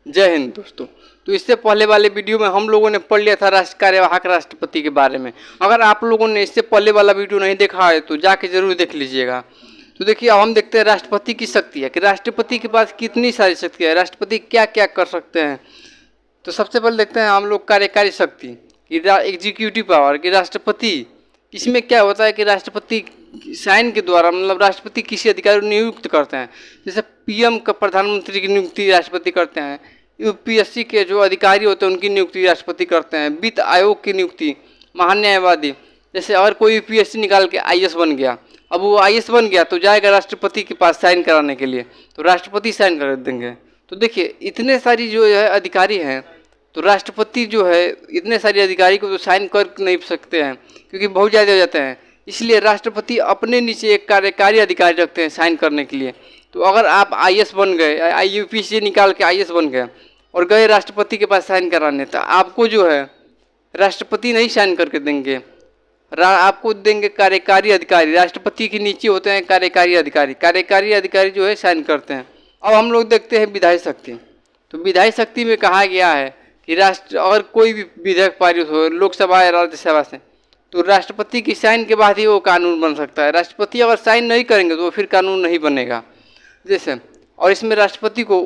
जय हिंद दोस्तों। तो इससे पहले वाले वीडियो में हम लोगों ने पढ़ लिया था राष्ट्र कार्यवाहक राष्ट्रपति के बारे में। अगर आप लोगों ने इससे पहले वाला वीडियो नहीं देखा है तो जाके जरूर देख लीजिएगा। तो देखिए, अब हम देखते हैं राष्ट्रपति की शक्ति है कि राष्ट्रपति के पास कितनी सारी शक्ति है, राष्ट्रपति क्या क्या कर सकते हैं। तो सबसे पहले देखते हैं हम लोग कार्यकारी शक्ति कि एग्जीक्यूटिव पावर कि राष्ट्रपति, इसमें क्या होता है कि राष्ट्रपति साइन के द्वारा, मतलब राष्ट्रपति किसी अधिकारी को नियुक्त करते हैं। जैसे पीएम का, प्रधानमंत्री की नियुक्ति राष्ट्रपति करते हैं। यूपीएससी के जो अधिकारी होते हैं उनकी नियुक्ति राष्ट्रपति करते हैं। वित्त आयोग की नियुक्ति, महान्यायवादी, जैसे अगर कोई यूपीएससी निकाल के आईएएस बन गया, अब वो आईएएस बन गया तो जाएगा राष्ट्रपति के पास साइन कराने के लिए, तो राष्ट्रपति साइन कर देंगे। तो देखिए, इतने सारी जो है अधिकारी हैं, तो राष्ट्रपति जो है इतने सारे अधिकारी को तो साइन कर नहीं सकते हैं क्योंकि बहुत ज़्यादा हो जाते हैं। इसलिए राष्ट्रपति अपने नीचे एक कार्यकारी अधिकारी रखते हैं साइन करने के लिए। तो अगर आप आईएएस बन गए, यूपीएससी निकाल के आईएएस बन गए और गए राष्ट्रपति के पास साइन कराने, तो आपको जो है राष्ट्रपति नहीं साइन करके देंगे, आपको देंगे कार्यकारी अधिकारी। राष्ट्रपति के नीचे होते हैं कार्यकारी अधिकारी, कार्यकारी अधिकारी जो है साइन करते हैं। अब हम लोग देखते हैं विधायी शक्ति। तो विधायी शक्ति में कहा गया है कि अगर कोई भी विधेयक पारित हो लोकसभा या राज्यसभा से, तो राष्ट्रपति की साइन के बाद ही वो कानून बन सकता है। राष्ट्रपति अगर साइन नहीं करेंगे तो फिर कानून नहीं बनेगा। जैसे, और इसमें राष्ट्रपति को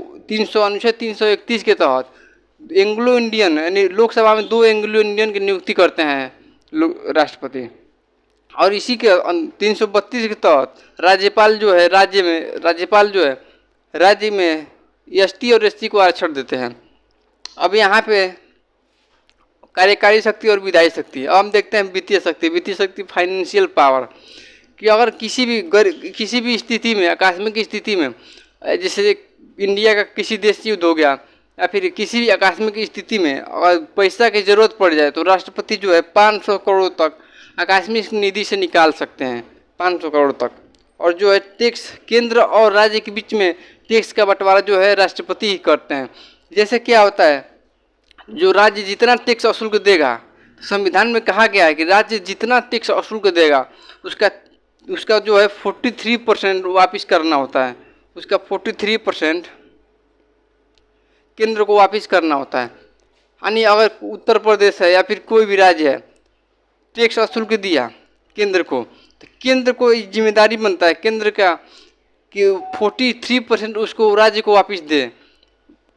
अनुच्छेद 331 के तहत एंग्लो इंडियन, यानी लोकसभा में 2 एंग्लो इंडियन की नियुक्ति करते हैं राष्ट्रपति। और इसी के 332 के तहत राज्यपाल जो है राज्य में एसटी और एससी को आरक्षण देते हैं। अब यहाँ पे कार्यकारी शक्ति और विधायी शक्ति। अब हम देखते हैं वित्तीय शक्ति। वित्तीय शक्ति फाइनेंशियल पावर कि अगर किसी भी स्थिति में, आकस्मिक स्थिति में, जैसे इंडिया का किसी देश से युद्ध हो गया या फिर किसी भी आकस्मिक स्थिति में अगर पैसा की ज़रूरत पड़ जाए, तो राष्ट्रपति जो है 500 करोड़ तक आकस्मिक निधि से निकाल सकते हैं, 500 करोड़ तक। और जो है टैक्स, केंद्र और राज्य के बीच में टैक्स का बंटवारा जो है राष्ट्रपति ही करते हैं। जैसे क्या होता है, जो राज्य जितना टैक्स वसूल देगा, संविधान में कहा गया है कि राज्य जितना टैक्स वसूल देगा उसका जो है 43% वापस करना होता है। उसका 43% केंद्र को वापस करना होता है। यानी अगर उत्तर प्रदेश है या फिर कोई भी राज्य है, टैक्स वसूल के दिया केंद्र को, तो केंद्र को जिम्मेदारी बनता है केंद्र का कि 43% उसको राज्य को वापस दे,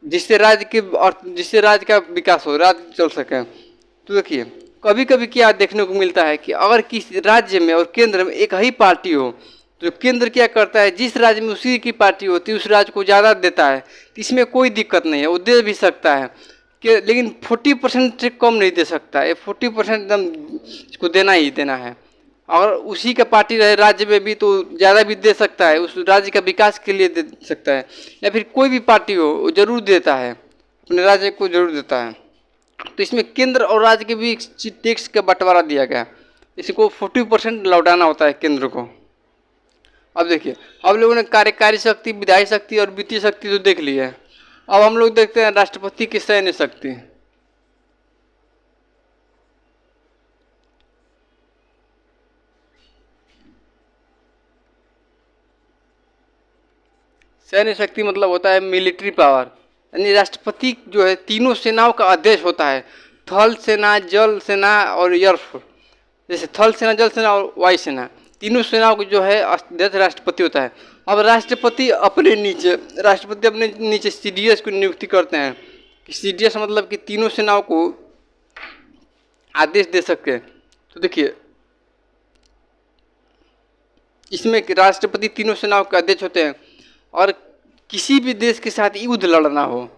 जिससे राज्य का विकास हो, राज्य चल सके। तो देखिए, कभी कभी क्या देखने को मिलता है कि अगर किसी राज्य में और केंद्र में एक ही पार्टी हो, तो केंद्र क्या करता है, जिस राज्य में उसी की पार्टी होती है उस राज्य को ज़्यादा देता है। तो इसमें कोई दिक्कत नहीं है, वो दे भी सकता है कि, लेकिन 40% से कम नहीं दे सकता है। 40% एकदम इसको देना ही देना है। अगर उसी का पार्टी रहे राज्य में भी तो ज़्यादा भी दे सकता है, उस राज्य का विकास के लिए दे सकता है। या फिर कोई भी पार्टी हो वो जरूर देता है, अपने राज्य को जरूर देता है। तो इसमें केंद्र और राज्य के बीच टैक्स का बंटवारा दिया गया, इसको 40% लौटाना होता है केंद्र को। अब देखिए, अब लोगों ने कार्यकारी शक्ति, विधायी शक्ति और वित्तीय शक्ति तो देख ली है। अब हम लोग देखते हैं राष्ट्रपति की सैन्य शक्ति। सैन्य शक्ति मतलब होता है मिलिट्री पावर, यानी राष्ट्रपति जो है तीनों सेनाओं का अध्यक्ष होता है, थल सेना, जल सेना और एयरफोर्स। जैसे थल सेना, जल सेना और वायु सेना, तीनों सेनाओं को जो है अध्यक्ष राष्ट्रपति होता है। अब राष्ट्रपति अपने नीचे सीडीएस को नियुक्ति करते हैं। सीडीएस मतलब कि तीनों सेनाओं को आदेश दे सके। तो देखिए, इसमें राष्ट्रपति तीनों सेनाओं के अध्यक्ष होते हैं। और किसी भी देश के साथ युद्ध लड़ना हो,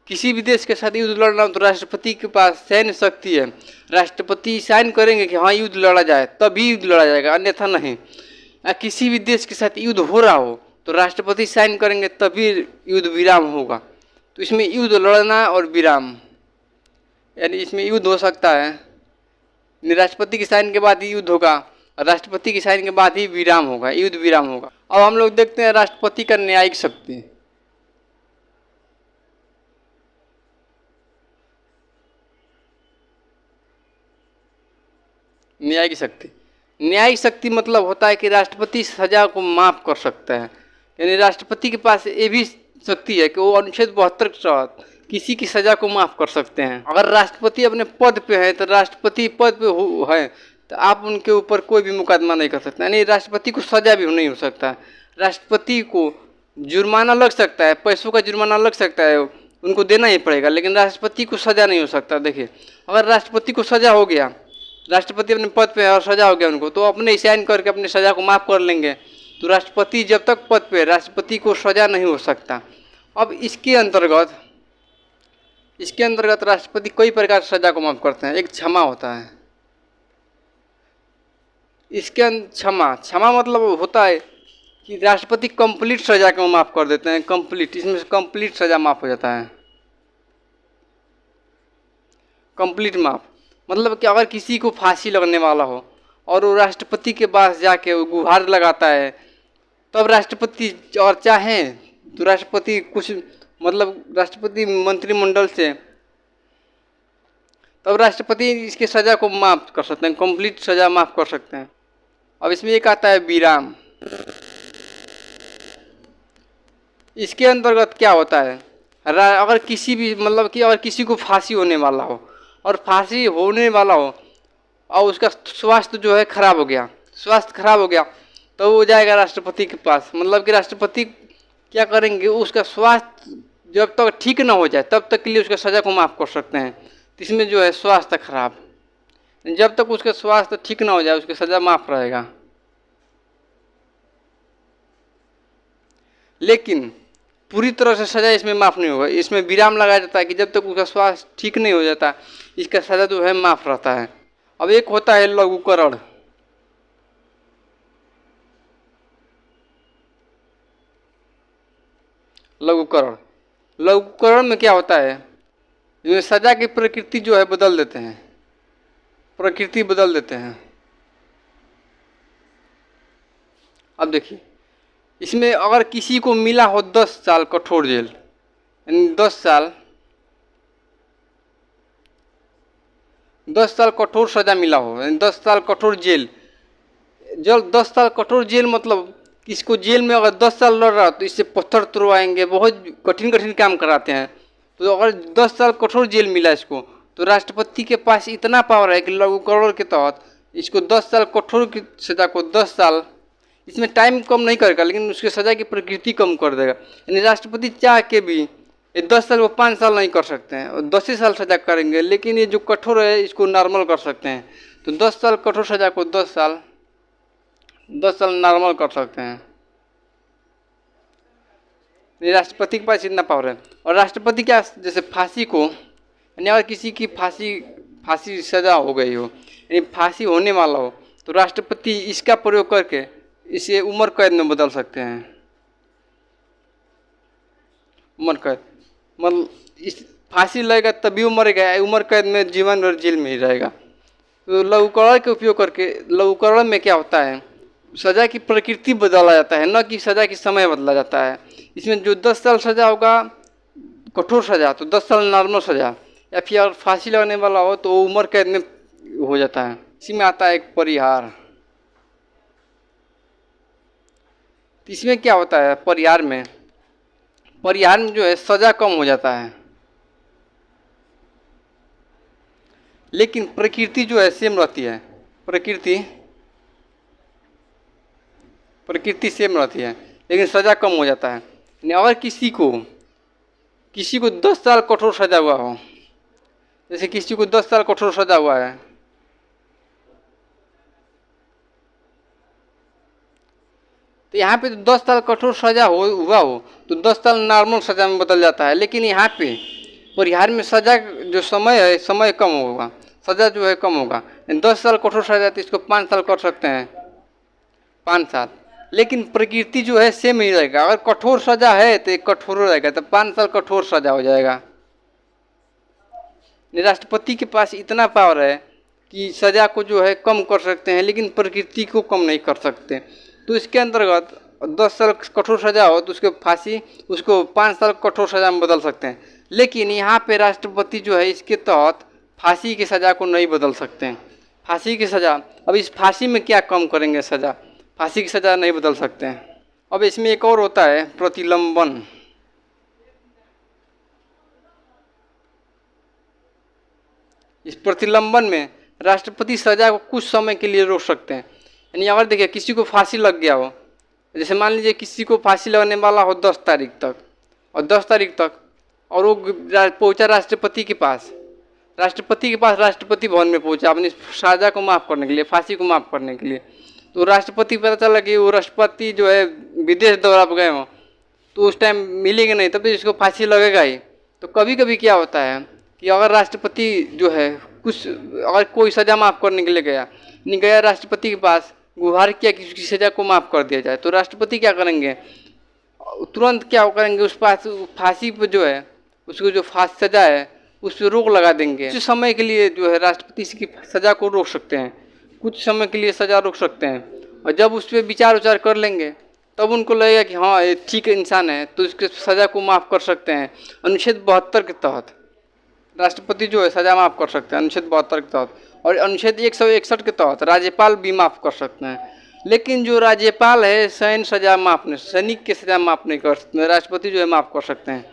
तो राष्ट्रपति के पास सैन्य शक्ति है। राष्ट्रपति साइन करेंगे कि हाँ युद्ध लड़ा जाए, तभी युद्ध लड़ा जाएगा, अन्यथा नहीं। किसी भी देश के साथ युद्ध हो रहा हो तो राष्ट्रपति साइन करेंगे तभी युद्ध विराम होगा। तो इसमें युद्ध लड़ना और विराम, यानी इसमें युद्ध हो सकता है, राष्ट्रपति के साइन के बाद ही युद्ध होगा, राष्ट्रपति की साइन के बाद ही विराम होगा, युद्ध विराम होगा। अब हम लोग देखते हैं राष्ट्रपति का न्यायिक शक्ति। न्यायिक शक्ति मतलब होता है कि राष्ट्रपति सजा को माफ़ कर सकता है। यानी राष्ट्रपति के पास ये भी शक्ति है कि वो अनुच्छेद 72 के तहत किसी की सजा को माफ कर सकते हैं। अगर राष्ट्रपति अपने पद पे है तो राष्ट्रपति पद पे है तो आप उनके ऊपर कोई भी मुकदमा नहीं कर सकते, यानी राष्ट्रपति को सजा भी नहीं हो सकता। राष्ट्रपति को जुर्माना लग सकता है, पैसों का जुर्माना लग सकता है, उनको देना ही पड़ेगा, लेकिन राष्ट्रपति को सजा नहीं हो सकता। देखिए अगर राष्ट्रपति को सजा हो गया, राष्ट्रपति अपने पद पे है और सजा हो गया उनको, तो अपने साइन करके अपनी सजा को माफ़ कर लेंगे। तो राष्ट्रपति जब तक पद पे है राष्ट्रपति को सजा नहीं हो सकता। अब इसके अंतर्गत राष्ट्रपति कई प्रकार से सजा को माफ़ करते हैं। एक क्षमा होता है, इसके क्षमा मतलब होता है कि राष्ट्रपति कंप्लीट सजा को माफ़ कर देते हैं। कंप्लीट, इसमें से कंप्लीट सजा माफ़ हो जाता है। कंप्लीट माफ़ मतलब कि अगर किसी को फांसी लगने वाला हो और वो राष्ट्रपति के पास जाके वो गुहार लगाता है, तब राष्ट्रपति और चाहें तो राष्ट्रपति कुछ मतलब राष्ट्रपति मंत्रिमंडल से तब राष्ट्रपति इसके सज़ा को माफ़ कर सकते हैं, कंप्लीट सज़ा माफ़ कर सकते हैं। अब इसमें एक आता है विराम। इसके अंतर्गत क्या होता है, अगर किसी भी मतलब कि अगर किसी को फांसी होने वाला हो और फांसी होने वाला हो और उसका स्वास्थ्य जो है खराब हो गया, तो वो जाएगा राष्ट्रपति के पास। मतलब कि राष्ट्रपति क्या करेंगे, उसका स्वास्थ्य जब तक ठीक ना हो जाए तब तक के लिए उसका सज़ा को माफ़ कर सकते हैं। तो इसमें जो है स्वास्थ्य खराब, जब तक उसका स्वास्थ्य ठीक ना हो जाए उसकी सज़ा माफ़ रहेगा। लेकिन पूरी तरह से सज़ा इसमें माफ़ नहीं होगा। इसमें विराम लगाया जाता है कि जब तक उसका स्वास्थ्य ठीक नहीं हो जाता इसका सज़ा जो है माफ़ रहता है। अब एक होता है लघुकरण। लघुकरण में क्या होता है, जो सज़ा की प्रकृति जो है बदल देते हैं। अब देखिए इसमें अगर किसी को मिला हो 10 साल कठोर जेल, यानी 10 साल कठोर सज़ा मिला हो, यानी 10 साल कठोर जेल। जब 10 साल कठोर जेल मतलब इसको जेल में अगर 10 साल लड़ रहा तो इससे पत्थर तुड़वाएंगे, बहुत कठिन काम कराते हैं। तो अगर 10 साल कठोर जेल मिला इसको, तो राष्ट्रपति के पास इतना पावर है कि लघुकरण के तहत इसको 10 साल कठोर की सज़ा को 10 साल, इसमें टाइम कम नहीं करेगा लेकिन उसकी सज़ा की प्रकृति कम कर देगा। यानी राष्ट्रपति चाह के भी ये 10 साल को 5 साल नहीं कर सकते हैं और 10 ही साल सज़ा करेंगे, लेकिन ये जो कठोर है इसको नॉर्मल कर सकते हैं। तो 10 साल कठोर सज़ा को 10 साल नॉर्मल कर सकते हैं। राष्ट्रपति के पास इतना पावर है। और राष्ट्रपति क्या, जैसे फांसी को, यानी अगर किसी की फांसी सज़ा हो गई हो, यानी फांसी होने वाला हो, तो राष्ट्रपति इसका प्रयोग करके इसे उम्र कैद में बदल सकते हैं। उम्र कैद मतलब इस फांसी लगेगा तभी मरेगा, उम्र कैद में जीवन भर जेल में ही रहेगा। तो लघुकरण के उपयोग करके, लघुकरण में क्या होता है, सज़ा की प्रकृति बदला जाता है, न कि सज़ा की समय बदला जाता है। इसमें जो 10 साल सज़ा होगा कठोर सज़ा, तो 10 साल नॉर्मल सज़ा, या फिर अगर फांसी लगने वाला हो तो उम्र कैद में हो जाता है। इसी में आता है एक परिहार। तो इसमें क्या होता है, परिहार में जो है सज़ा कम हो जाता है, लेकिन प्रकृति जो है सेम रहती है। प्रकृति सेम रहती है लेकिन सज़ा कम हो जाता है। यानी अगर किसी को 10 साल कठोर सज़ा हुआ हो, जैसे किसी को 10 साल कठोर सज़ा हुआ है, तो यहाँ पे तो 10 साल कठोर सज़ा हुआ हो तो 10 साल नॉर्मल सज़ा में बदल जाता है। लेकिन यहाँ पे परिहार में सज़ा जो समय है, समय कम होगा, सज़ा जो है कम होगा। 10 साल कठोर सज़ा तो इसको 5 साल कर सकते हैं, 5 साल, लेकिन प्रकृति जो है सेम ही रहेगा। अगर कठोर सज़ा है तो एक कठोर रहेगा, तो 5 साल कठोर सज़ा हो जाएगा। राष्ट्रपति के पास इतना पावर है कि सज़ा को जो है कम कर सकते हैं, लेकिन प्रकृति को कम नहीं कर सकते। तो इसके अंतर्गत 10 साल कठोर सज़ा हो तो उसको 5 साल कठोर सज़ा में बदल सकते हैं। लेकिन यहाँ पे राष्ट्रपति जो है इसके तहत फांसी की सज़ा को नहीं बदल सकते हैं। फांसी की सज़ा, अब इस फांसी में क्या कम करेंगे सज़ा, फांसी की सज़ा नहीं बदल सकते हैं। अब इसमें एक और होता है प्रतिलंबन। इस प्रतिलंबन में राष्ट्रपति सजा को कुछ समय के लिए रोक सकते हैं। यानी अगर देखिए किसी को फांसी लग गया हो, जैसे मान लीजिए किसी को फांसी लगने वाला हो 10 तारीख तक, और 10 तारीख तक और वो पहुंचा राष्ट्रपति के पास, राष्ट्रपति भवन में पहुंचा अपनी सजा को माफ़ करने के लिए, फांसी को माफ़ करने के लिए। तो राष्ट्रपति पता चला कि वो राष्ट्रपति जो है विदेश दौरा पर गए हों, तो उस टाइम मिलेंगे नहीं, तब तो इसको फांसी लगेगा ही। तो कभी कभी क्या होता है कि अगर राष्ट्रपति जो है कुछ, अगर कोई सज़ा माफ़ करने के लिए गया, नहीं गया राष्ट्रपति के पास, गुहार किया कि उसकी सज़ा को माफ़ कर दिया जाए, तो राष्ट्रपति क्या करेंगे, तुरंत क्या करेंगे, उस फांसी पर जो है उसको जो सज़ा है उस पर रोक लगा देंगे। कुछ समय के लिए जो है राष्ट्रपति इसकी सज़ा को रोक सकते हैं, कुछ समय के लिए सज़ा रोक सकते हैं। और जब उस पर विचार कर लेंगे तब उनको लगेगा कि हाँ ये ठीक इंसान है, तो उसके सज़ा को माफ़ कर सकते हैं। अनुच्छेद 72 के तहत राष्ट्रपति जो है सज़ा माफ़ कर सकते हैं, अनुच्छेद 72 के तहत। और अनुच्छेद 161 के तहत राज्यपाल भी माफ़ कर सकते हैं। लेकिन जो राज्यपाल है सैनिक सज़ा माफ़ नहीं, सैनिक की सज़ा माफ़ नहीं कर सकते, राष्ट्रपति जो है माफ़ कर सकते हैं।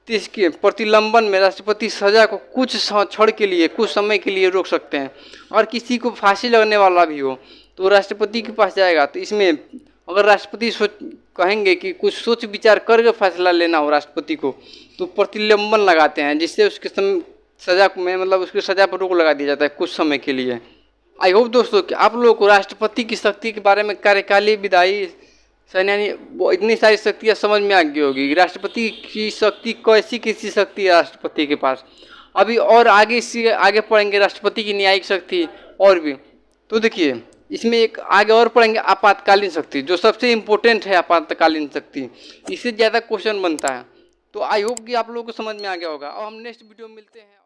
तो इसके प्रतिलंबन में राष्ट्रपति सज़ा को कुछ क्षण के लिए, कुछ समय के लिए रोक सकते हैं। और किसी को फांसी लगने वाला भी हो तो राष्ट्रपति के पास जाएगा, तो इसमें अगर राष्ट्रपति कहेंगे कि कुछ सोच विचार करके फैसला लेना हो राष्ट्रपति को, तो प्रतिलंबन लगाते हैं, जिससे उसके सज़ा में मतलब उसकी सज़ा पर रोक लगा दिया जाता है कुछ समय के लिए। आई होप दोस्तों कि आप लोगों को राष्ट्रपति की शक्ति के बारे में, कार्यकालीन, विधायी, सैन्यानी, वो इतनी सारी शक्तियाँ समझ में आ गई होगी। राष्ट्रपति की शक्ति कैसी शक्ति है राष्ट्रपति के पास। अभी और आगे से आगे पढ़ेंगे राष्ट्रपति की न्यायिक शक्ति और भी। तो देखिए इसमें एक आगे और पढ़ेंगे आपातकालीन शक्ति, जो सबसे इम्पोर्टेंट है आपातकालीन शक्ति, इससे ज़्यादा क्वेश्चन बनता है। तो आई होप कि आप लोगों को समझ में आ गया होगा। और हम नेक्स्ट वीडियो में मिलते हैं।